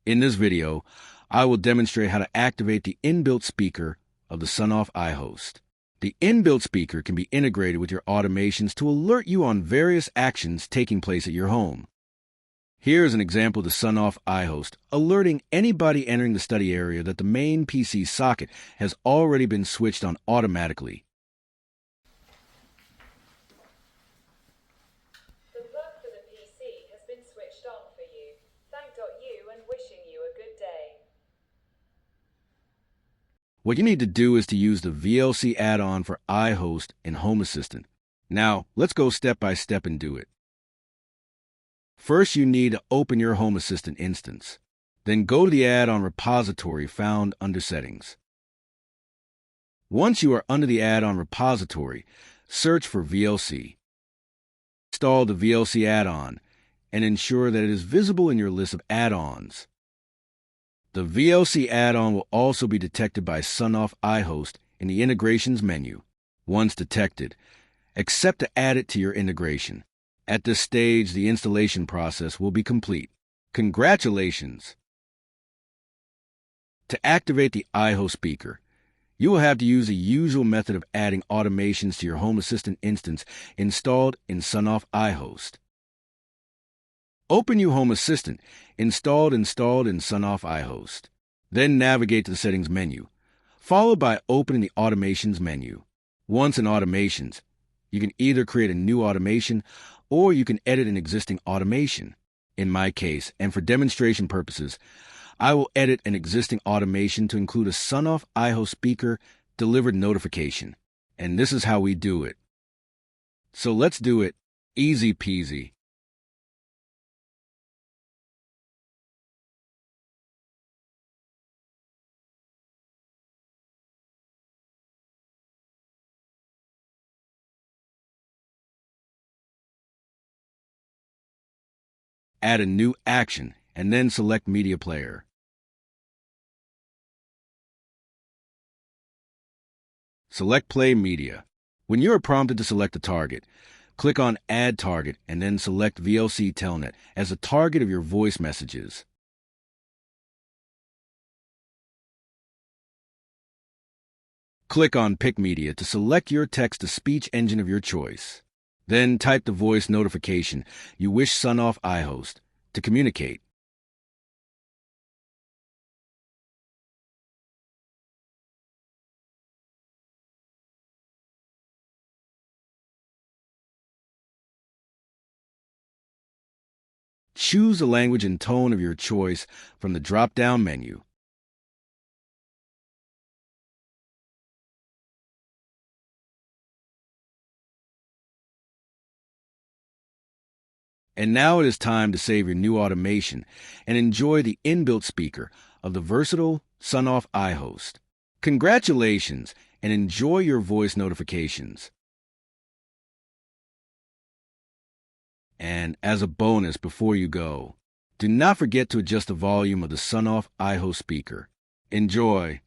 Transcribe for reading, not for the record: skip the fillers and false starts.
In this video, I will demonstrate how to activate the inbuilt speaker of the SonOff Ihost. The inbuilt speaker can be integrated with your automations to alert you on various actions taking place at your home. Here is an example of the SonOff Ihost, alerting anybody entering the study area that the main PC socket has already been switched on automatically. The plug for the PC has been switched on for you. Thank.you and wishing you a good day. What you need to do is to use the VLC add-on for iHost in Home Assistant. Now, let's go step by step and do it. First, you need to open your Home Assistant instance. Then go to the add-on repository found under Settings. Once you are under the add-on repository, search for VLC. Install the VLC add-on and ensure that it is visible in your list of add-ons. The VLC add-on will also be detected by SonOff Ihost in the Integrations menu. Once detected, accept to add it to your integration. At this stage, the installation process will be complete. Congratulations! To activate the iHost speaker, you will have to use the usual method of adding automations to your Home Assistant instance installed in SonOff Ihost. Open your Home Assistant, installed in SonOff Ihost. Then navigate to the Settings menu, followed by opening the Automations menu. Once in Automations, you can either create a new automation or you can edit an existing automation. In my case, and for demonstration purposes, I will edit an existing automation to include a SonOff Ihost speaker delivered notification. And this is how we do it. So let's do it. Easy peasy. Add a new action, and then select Media Player. Select Play Media. When you are prompted to select a target, click on Add Target and then select VLC Telnet as the target of your voice messages. Click on Pick Media to select your text-to-speech engine of your choice. Then type the voice notification you wish SonOff Ihost to communicate. Choose the language and tone of your choice from the drop-down menu. And now it is time to save your new automation and enjoy the inbuilt speaker of the versatile SonOff Ihost. Congratulations, and enjoy your voice notifications. And as a bonus before you go, do not forget to adjust the volume of the SonOff Ihost speaker. Enjoy!